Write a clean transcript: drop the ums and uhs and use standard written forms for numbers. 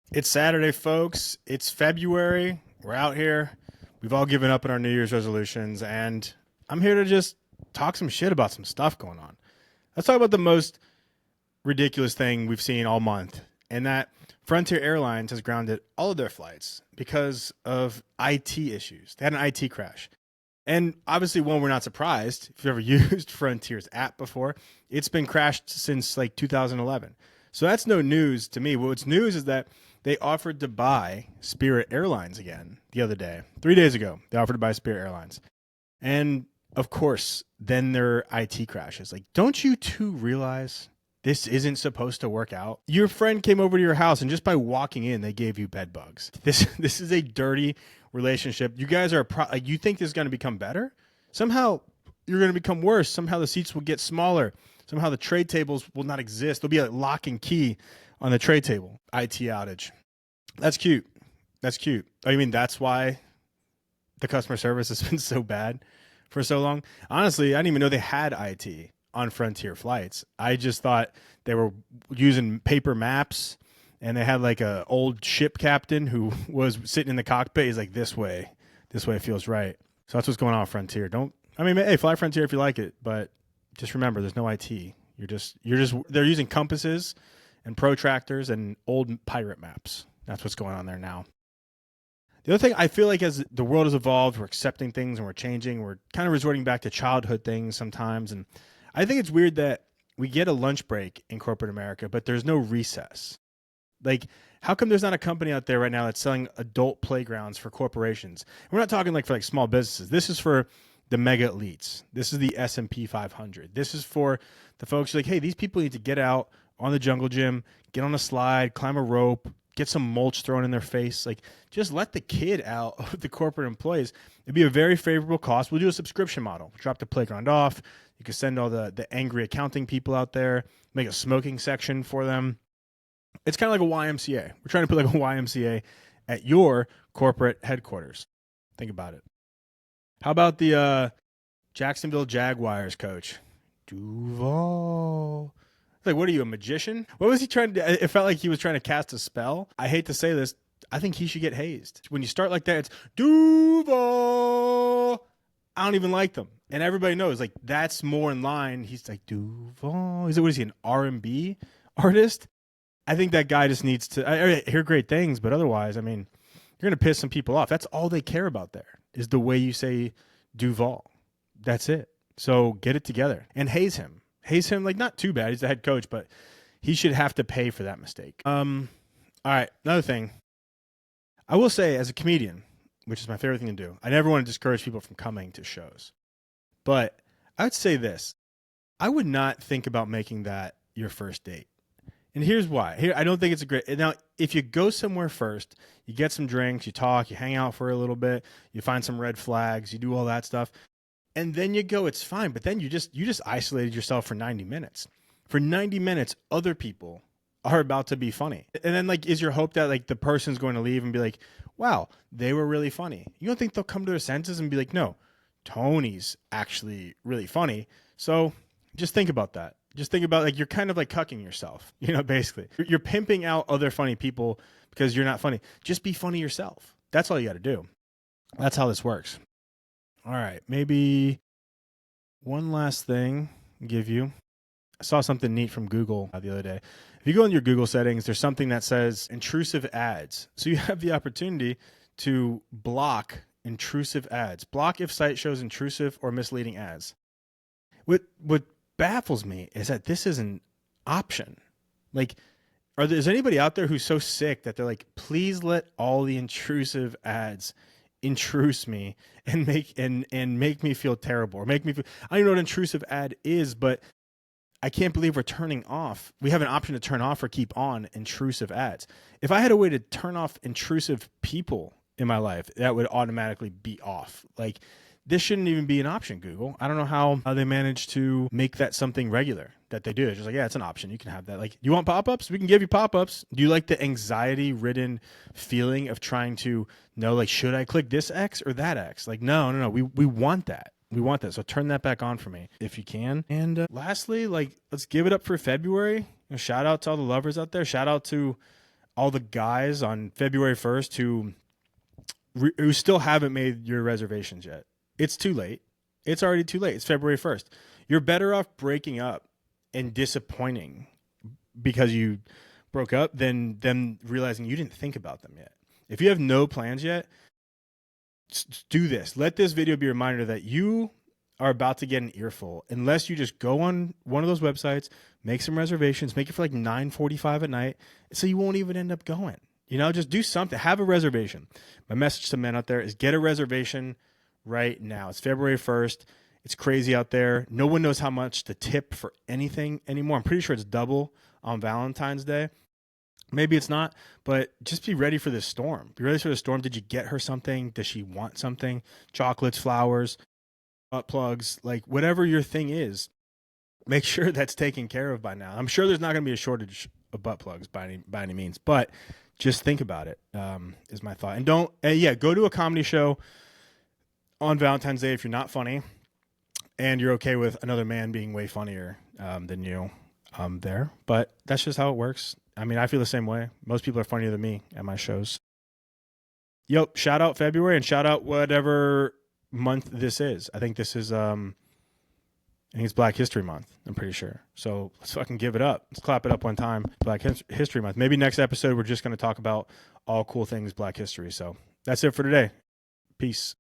It's Saturday, folks. It's February. We're out here. We've all given up on our New Year's resolutions, and I'm here to just talk some shit about some stuff going on. Let's talk about the most ridiculous thing we've seen all month, and that Frontier Airlines has grounded all of their flights because of IT issues. They had an IT crash. And obviously, one, we're not surprised. If you've ever used Frontier's app before, it's been crashed since like 2011. So that's no news to me. What's news is that they offered to buy Spirit Airlines again the other day. 3 days ago, they offered to buy Spirit Airlines. And of course, then their IT crashes. Like, don't you two realize this isn't supposed to work out? Your friend came over to your house, and just by walking in, they gave you bed bugs. This is a dirty relationship. You guys are like, you think this is going to become better? Somehow you're going to become worse. Somehow the seats will get smaller. Somehow the tray tables will not exist. There'll be a lock and key on the tray table. IT outage. That's cute. That's cute. Oh, you mean that's why the customer service has been so bad for so long? Honestly, I didn't even know they had IT on Frontier flights. I just thought they were using paper maps, and they had like a old ship captain who was sitting in the cockpit. He's like, this way feels right. So that's what's going on with Frontier. Hey, fly Frontier if you like it, but just remember, there's no IT. They're using compasses and protractors and old pirate maps. That's what's going on there now. The other thing, I feel like as the world has evolved, we're accepting things and we're changing. We're kind of resorting back to childhood things sometimes. And I think it's weird that we get a lunch break in corporate America, but there's no recess. Like, how come there's not a company out there right now that's selling adult playgrounds for corporations? We're not talking like for like small businesses. This is for the mega elites. This is the S&P 500. This is for the folks who are like, hey, these people need to get out on the jungle gym, get on a slide, climb a rope, get some mulch thrown in their face. Like, just let the kid out of the corporate employees. It'd be a very favorable cost. We'll do a subscription model. Drop the playground off. You can send all the angry accounting people out there, make a smoking section for them. It's kind of like a YMCA. We're trying to put like a YMCA at your corporate headquarters. Think about it. How about the Jacksonville Jaguars coach, Duvallll? Like, what are you, a magician? What was he trying to do? It felt like he was trying to cast a spell. I hate to say this. I think he should get hazed. When you start like that, it's Duvallll. I don't even like them. And everybody knows, like, that's more in line. He's like, Duvallll. What is he, an R&B artist? I think that guy just needs to I hear great things, but otherwise, I mean, you're going to piss some people off. That's all they care about there is the way you say Duvallll. That's it. So get it together and haze him. Haze him, like, not too bad. He's the head coach, but he should have to pay for that mistake. All right, another thing. I will say, as a comedian, which is my favorite thing to do, I never want to discourage people from coming to shows. But I would say this. I would not think about making that your first date. And here's why. I don't think it's a great. Now, if you go somewhere first, you get some drinks, you talk, you hang out for a little bit, you find some red flags, you do all that stuff, and then you go, it's fine. But then you just isolated yourself for 90 minutes. For 90 minutes, other people are about to be funny. And then, like, is your hope that like the person's going to leave and be like, wow, they were really funny? You don't think they'll come to their senses and be like, no, Tony's actually really funny. So just think about that. Just think about, like, you're kind of like cucking yourself, basically. You're pimping out other funny people because you're not funny. Just be funny yourself. That's all you got to do. That's how this works. All right, maybe one last thing I'll give you. I saw something neat from Google the other day. If you go in your Google settings, there's something that says intrusive ads. So you have the opportunity to block intrusive ads. Block if site shows intrusive or misleading ads. What baffles me is that this is an option. Like, is anybody out there who's so sick that they're like, please let all the intrusive ads intrude me and make me feel terrible, or make me feel, I don't even know what an intrusive ad is, but I can't believe we're turning off. We have an option to turn off or keep on intrusive ads. If I had a way to turn off intrusive people in my life, that would automatically be off. Like, this shouldn't even be an option, Google. I don't know how they managed to make that something regular that they do. It's just like, yeah, it's an option. You can have that. Like, you want pop-ups? We can give you pop-ups. Do you like the anxiety-ridden feeling of trying to know, like, should I click this X or that X? Like, no. We want that. We want that. So turn that back on for me if you can. And lastly, like, let's give it up for February. Shout out to all the lovers out there. Shout out to all the guys on February 1st who still haven't made your reservations yet. It's too late. It's already too late. It's February 1st. You're better off breaking up and disappointing because you broke up than them realizing you didn't think about them yet. If you have no plans yet, do this. Let this video be a reminder that you are about to get an earful unless you just go on one of those websites, make some reservations, make it for like 9:45 at night, so you won't even end up going. You know, just do something. Have a reservation. My message to men out there is get a reservation right now. It's February 1st. It's crazy out there. No one knows how much to tip for anything anymore. I'm pretty sure it's double on Valentine's Day. Maybe it's not, but just be ready for this storm. Be ready for the storm. Did you get her something? Does she want something? Chocolates, flowers, butt plugs, like whatever your thing is, make sure that's taken care of by now. I'm sure there's not going to be a shortage of butt plugs by any means, but just think about it, is my thought. And don't, go to a comedy show on Valentine's Day if you're not funny and you're okay with another man being way funnier than you there. But that's just how it works. I mean, I feel the same way. Most people are funnier than me at my shows. Yo, shout out February and shout out whatever month this is. I think this is, I think it's Black History Month. I'm pretty sure. So let's fucking give it up. Let's clap it up one time. Black History Month. Maybe next episode we're just going to talk about all cool things Black history. So that's it for today. Peace.